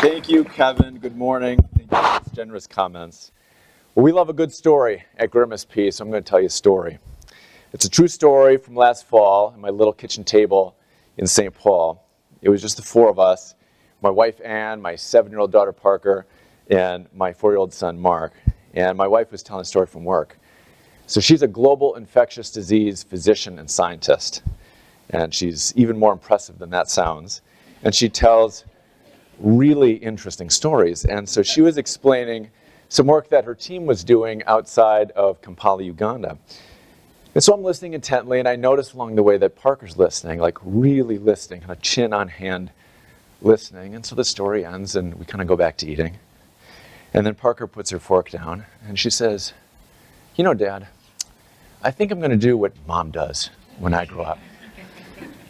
Thank you, Kevin. Good morning. Thank you for those generous comments. Well, we love a good story at GREATER MSP, so I'm going to tell you a story. It's a true story from last fall at my little kitchen table in St. Paul. It was just the four of us, my wife Ann, my 7-year-old daughter Parker, and my 4-year-old son Mark. And my wife was telling a story from work. So she's a global infectious disease physician and scientist. And she's even more impressive than that sounds. And she tells really interesting stories. And so she was explaining some work that her team was doing outside of Kampala, Uganda. And so I'm listening intently, and I notice along the way that Parker's listening, like really listening, kind of chin on hand listening. And so the story ends, and we kind of go back to eating. And then Parker puts her fork down, and she says, "You know, Dad, I think I'm going to do what Mom does when I grow up."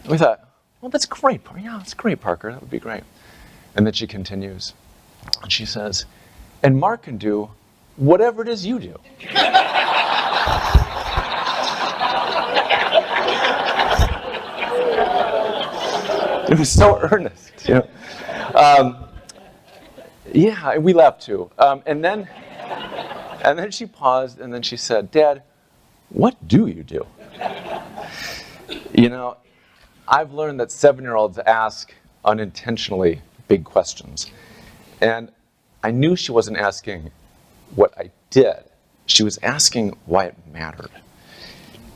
And we thought, well, that's great. Yeah, that's great, Parker. That would be great. And then she continues, and she says, "And Mark can do whatever it is you do." It was so earnest, you know. Yeah, we laughed too. And then she paused, and then she said, "Dad, what do you do?" You know, I've learned that 7-year-olds ask unintentionally big questions. And I knew she wasn't asking what I did. She was asking why it mattered.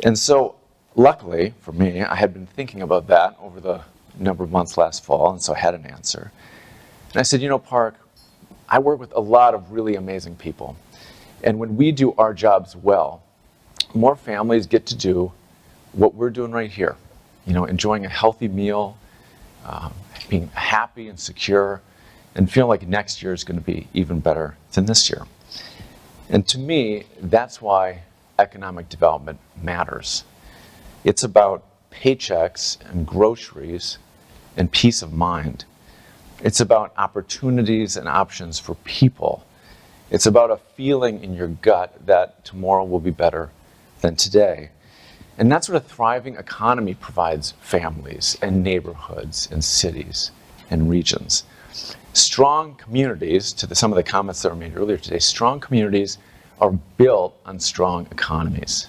And so, luckily for me, I had been thinking about that over the number of months last fall, and so I had an answer. And I said, "You know, Park, I work with a lot of really amazing people. And when we do our jobs well, more families get to do what we're doing right here. You know, enjoying a healthy meal, being happy and secure, and feeling like next year is going to be even better than this year." And to me, that's why economic development matters. It's about paychecks and groceries and peace of mind. It's about opportunities and options for people. It's about a feeling in your gut that tomorrow will be better than today. And that's what a thriving economy provides families and neighborhoods and cities and regions. Strong communities, to some of the comments that were made earlier today, strong communities are built on strong economies.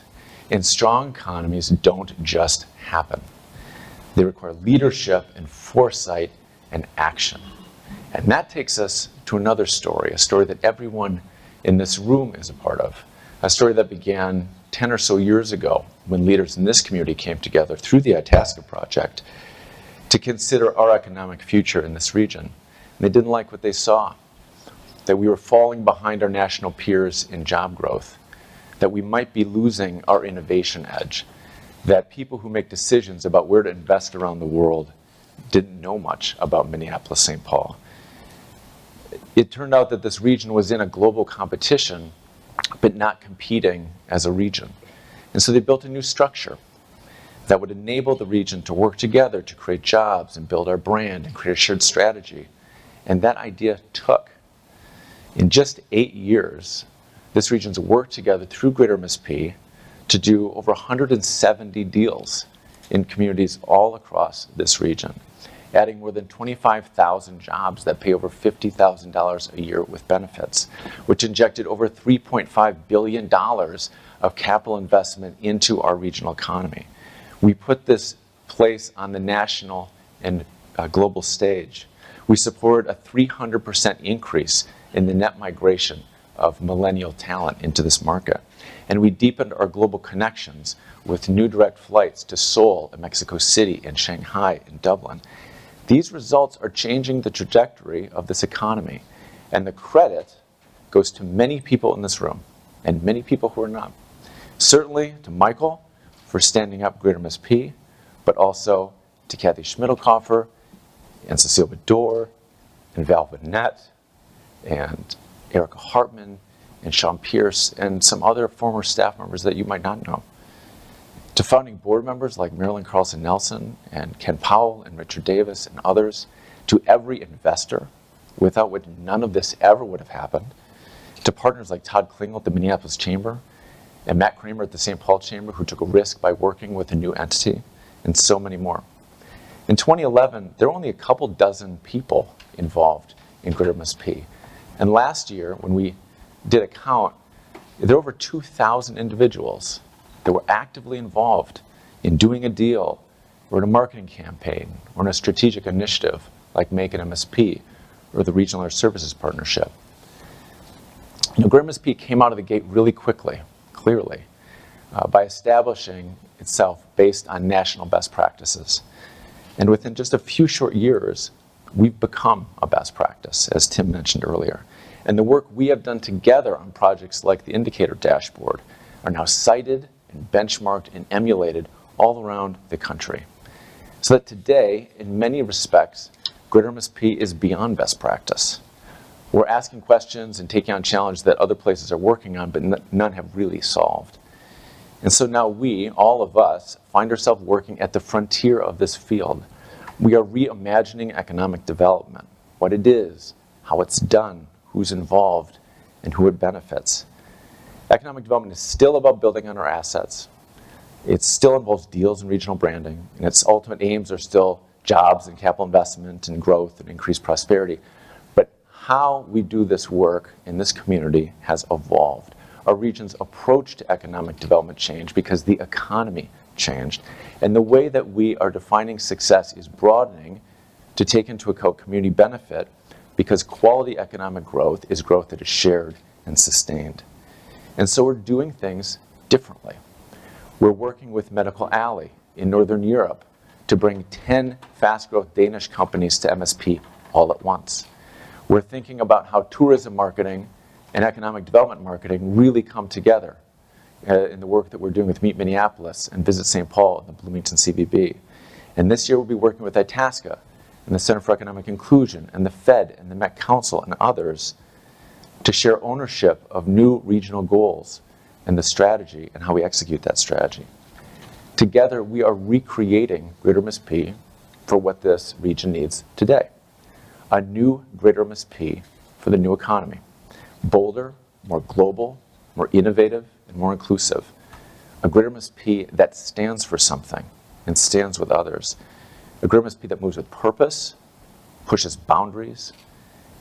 And strong economies don't just happen. They require leadership and foresight and action. And that takes us to another story, a story that everyone in this room is a part of, a story that began 10 or so years ago when leaders in this community came together through the Itasca Project to consider our economic future in this region. And they didn't like what they saw, that we were falling behind our national peers in job growth, that we might be losing our innovation edge, that people who make decisions about where to invest around the world didn't know much about Minneapolis-Saint Paul. It turned out that this region was in a global competition, but not competing as a region. And so they built a new structure that would enable the region to work together to create jobs and build our brand and create a shared strategy. And that idea took. In just 8 years, this region's worked together through GREATER MSP to do over 170 deals in communities all across this region, adding more than 25,000 jobs that pay over $50,000 a year with benefits, which injected over $3.5 billion of capital investment into our regional economy. We put this place on the national and global stage. We supported a 300% increase in the net migration of millennial talent into this market. And we deepened our global connections with new direct flights to Seoul and Mexico City and Shanghai and Dublin. These results are changing the trajectory of this economy. And the credit goes to many people in this room and many people who are not. Certainly to Michael for standing up GREATER MSP, but also to Kathy Schmidlkoffer and Cecile Bador and Val Vanette and Erica Hartman and Sean Pierce and some other former staff members that you might not know. To founding board members like Marilyn Carlson Nelson and Ken Powell and Richard Davis and others, to every investor, without which none of this ever would have happened, to partners like Todd Klingel at the Minneapolis Chamber and Matt Kramer at the St. Paul Chamber, who took a risk by working with a new entity, and so many more. In 2011, there were only a couple dozen people involved in Greater MSP. And last year, when we did a count, there were over 2,000 individuals that were actively involved in doing a deal, or in a marketing campaign, or in a strategic initiative like Make an MSP, or the Regional Art Services Partnership. Greater MSP came out of the gate really quickly, clearly, by establishing itself based on national best practices. And within just a few short years, we've become a best practice, as Tim mentioned earlier. And the work we have done together on projects like the Indicator Dashboard are now cited and benchmarked and emulated all around the country. So that today, in many respects, Greater MSP is beyond best practice. We're asking questions and taking on challenges that other places are working on, but none have really solved. And so now we, all of us, find ourselves working at the frontier of this field. We are reimagining economic development, what it is, how it's done, who's involved, and who it benefits. Economic development is still about building on our assets. It still involves deals and regional branding, and its ultimate aims are still jobs and capital investment and growth and increased prosperity. But how we do this work in this community has evolved. Our region's approach to economic development changed because the economy changed. And the way that we are defining success is broadening to take into account community benefit, because quality economic growth is growth that is shared and sustained. And so we're doing things differently. We're working with Medical Alley in Northern Europe to bring 10 fast-growth Danish companies to MSP all at once. We're thinking about how tourism marketing and economic development marketing really come together in the work that we're doing with Meet Minneapolis and Visit St. Paul and the Bloomington CVB. And this year we'll be working with Itasca and the Center for Economic Inclusion and the Fed and the Met Council and others to share ownership of new regional goals and the strategy and how we execute that strategy. Together, we are recreating Greater MSP for what this region needs today. A new Greater MSP for the new economy. Bolder, more global, more innovative, and more inclusive. A Greater MSP that stands for something and stands with others. A Greater MSP that moves with purpose, pushes boundaries,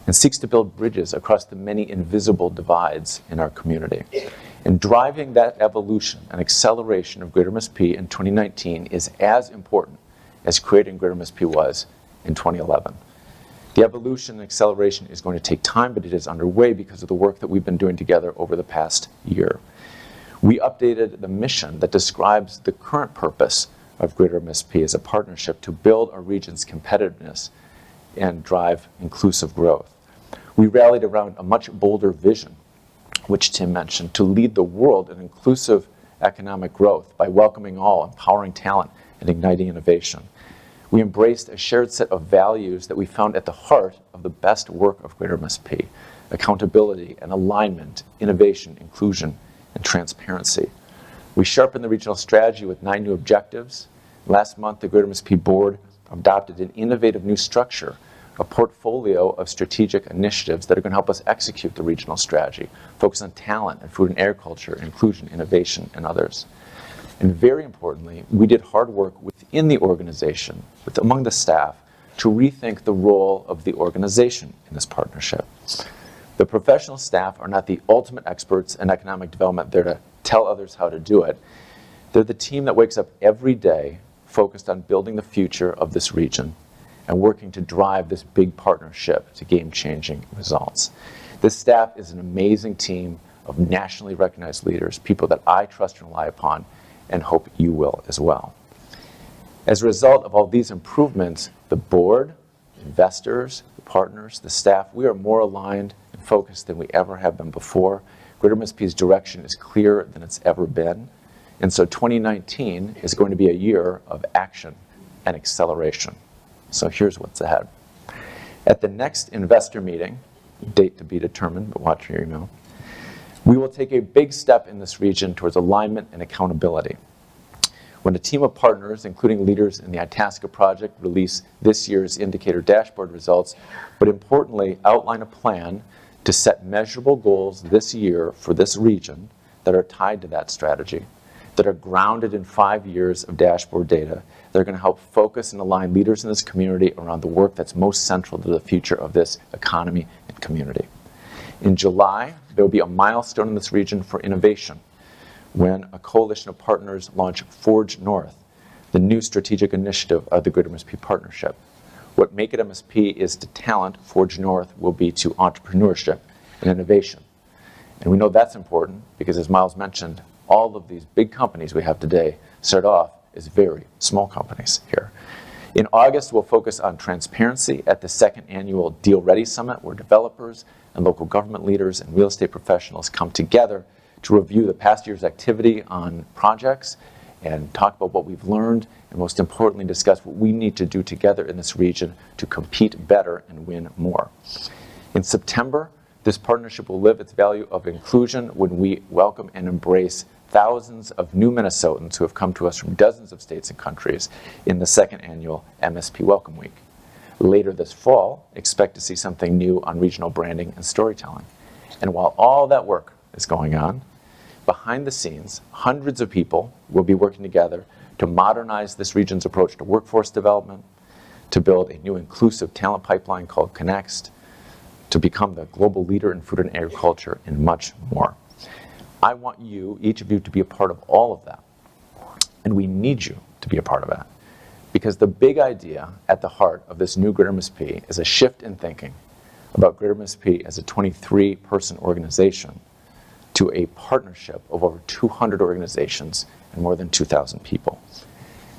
and seeks to build bridges across the many invisible divides in our community. And driving that evolution and acceleration of Greater MSP in 2019 is as important as creating Greater MSP was in 2011. The evolution and acceleration is going to take time, but it is underway because of the work that we've been doing together over the past year. We updated the mission that describes the current purpose of Greater MSP as a partnership to build our region's competitiveness and drive inclusive growth. We rallied around a much bolder vision, which Tim mentioned, to lead the world in inclusive economic growth by welcoming all, empowering talent, and igniting innovation. We embraced a shared set of values that we found at the heart of the best work of Greater MSP: accountability and alignment, innovation, inclusion, and transparency. We sharpened the regional strategy with 9 new objectives. Last month, the Greater MSP board adopted an innovative new structure, a portfolio of strategic initiatives that are going to help us execute the regional strategy, focus on talent and food and agriculture, inclusion, innovation, and others. And very importantly, we did hard work within the organization, among the staff, to rethink the role of the organization in this partnership. The professional staff are not the ultimate experts in economic development there to tell others how to do it. They're the team that wakes up every day focused on building the future of this region and working to drive this big partnership to game-changing results. This staff is an amazing team of nationally recognized leaders, people that I trust and rely upon, and hope you will as well. As a result of all these improvements, the board, investors, the partners, the staff, we are more aligned and focused than we ever have been before. Greater MSP's direction is clearer than it's ever been. And so 2019 is going to be a year of action and acceleration. So here's what's ahead. At the next investor meeting, date to be determined, but watch your email, we will take a big step in this region towards alignment and accountability. When a team of partners, including leaders in the Itasca project, release this year's Indicator Dashboard results, but importantly, outline a plan to set measurable goals this year for this region that are tied to that strategy, that are grounded in 5 years of dashboard data, They're going to help focus and align leaders in this community around the work that's most central to the future of this economy and community. In July, there will be a milestone in this region for innovation when a coalition of partners launch Forge North, the new strategic initiative of the Greater MSP Partnership. What Make It MSP is to talent, Forge North will be to entrepreneurship and innovation. And we know that's important because, as Miles mentioned, all of these big companies we have today start off as very small companies here. In August, we'll focus on transparency at the second annual Deal Ready Summit, where developers and local government leaders and real estate professionals come together to review the past year's activity on projects and talk about what we've learned, and most importantly, discuss what we need to do together in this region to compete better and win more. In September, this partnership will live its value of inclusion when we welcome and embrace thousands of new Minnesotans who have come to us from dozens of states and countries in the second annual MSP Welcome Week. Later this fall, expect to see something new on regional branding and storytelling. And while all that work is going on, behind the scenes, hundreds of people will be working together to modernize this region's approach to workforce development, to build a new inclusive talent pipeline called Connext, to become the global leader in food and agriculture, and much more. I want you, each of you, to be a part of all of that. And we need you to be a part of that. Because the big idea at the heart of this new Greater MSP is a shift in thinking about Greater MSP as a 23-person organization to a partnership of over 200 organizations and more than 2,000 people.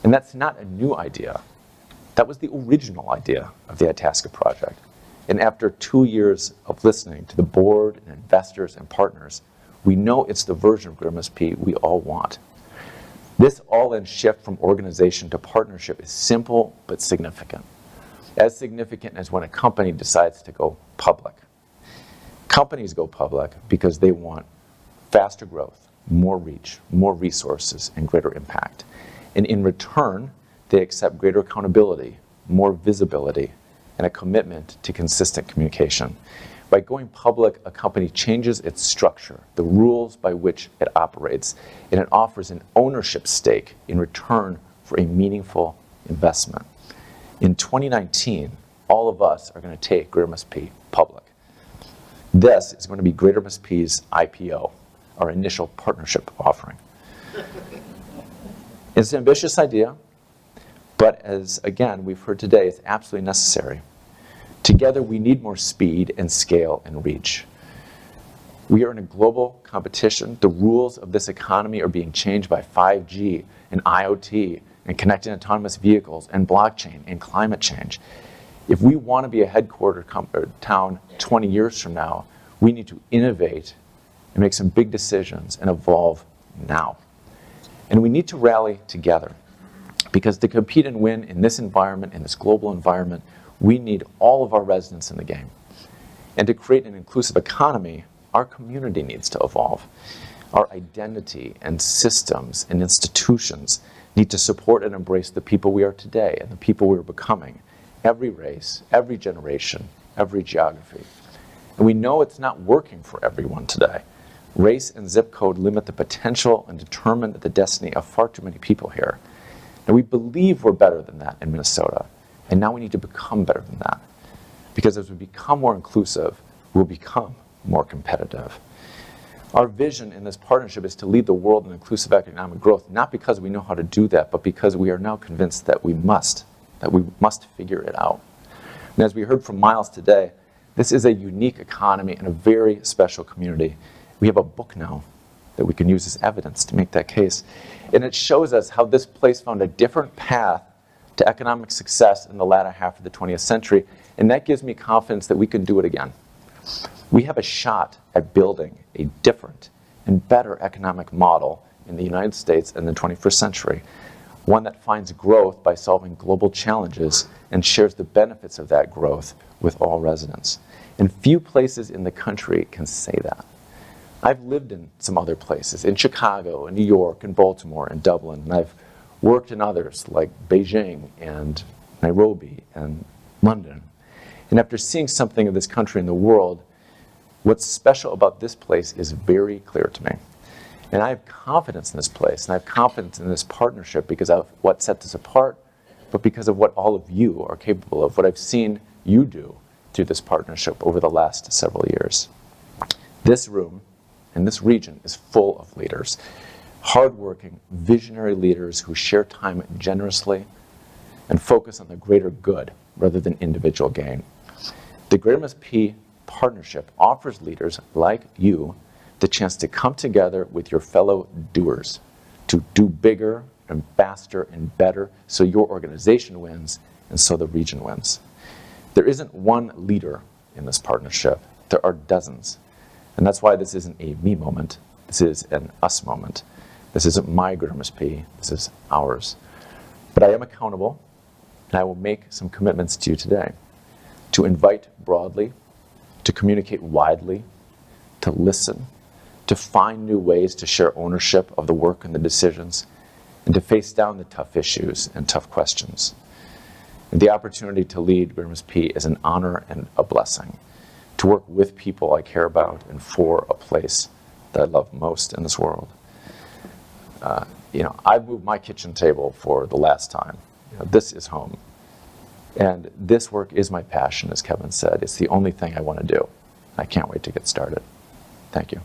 And that's not a new idea. That was the original idea of the Itasca project. And after 2 years of listening to the board and investors and partners, we know it's the version of Greater MSP we all want. This all-in shift from organization to partnership is simple but significant. As significant as when a company decides to go public. Companies go public because they want faster growth, more reach, more resources, and greater impact. And in return, they accept greater accountability, more visibility, and a commitment to consistent communication. By going public, a company changes its structure, the rules by which it operates, and it offers an ownership stake in return for a meaningful investment. In 2019, all of us are going to take Greater MSP public. This is going to be Greater MSP's IPO, our initial partnership offering. It's an ambitious idea, but as, again, we've heard today, it's absolutely necessary. Together, we need more speed and scale and reach. We are in a global competition. The rules of this economy are being changed by 5G and IoT and connected autonomous vehicles and blockchain and climate change. If we want to be a headquarter town 20 years from now, we need to innovate and make some big decisions and evolve now. And we need to rally together, because to compete and win in this environment, in this global environment, we need all of our residents in the game. And to create an inclusive economy, our community needs to evolve. Our identity and systems and institutions need to support and embrace the people we are today and the people we're becoming. Every race, every generation, every geography. And we know it's not working for everyone today. Race and zip code limit the potential and determine the destiny of far too many people here. And we believe we're better than that in Minnesota. And now we need to become better than that. Because as we become more inclusive, we'll become more competitive. Our vision in this partnership is to lead the world in inclusive economic growth, not because we know how to do that, but because we are now convinced that we must figure it out. And as we heard from Miles today, this is a unique economy and a very special community. We have a book now that we can use as evidence to make that case. And it shows us how this place found a different path to economic success in the latter half of the 20th century. And that gives me confidence that we can do it again. We have a shot at building a different and better economic model in the United States in the 21st century. One that finds growth by solving global challenges and shares the benefits of that growth with all residents. And few places in the country can say that. I've lived in some other places, in Chicago, in New York, in Baltimore, in Dublin, and I've worked in others like Beijing and Nairobi and London. And after seeing something of this country and the world, what's special about this place is very clear to me. And I have confidence in this place, and I have confidence in this partnership because of what sets us apart, but because of what all of you are capable of, what I've seen you do through this partnership over the last several years. This room and this region is full of leaders, hardworking, visionary leaders who share time generously and focus on the greater good rather than individual gain. The GREATER MSP partnership offers leaders like you the chance to come together with your fellow doers to do bigger and faster and better so your organization wins and so the region wins. There isn't one leader in this partnership. There are dozens. And that's why this isn't a me moment. This is an us moment. This isn't my GREATER MSP. This is ours. But I am accountable, and I will make some commitments to you today to invite broadly, to communicate widely, to listen, to find new ways to share ownership of the work and the decisions, and to face down the tough issues and tough questions. And the opportunity to lead GREATER MSP is an honor and a blessing. To work with people I care about and for a place that I love most in this world. I've moved my kitchen table for the last time. This is home. And this work is my passion, as Kevin said. It's the only thing I want to do. I can't wait to get started. Thank you.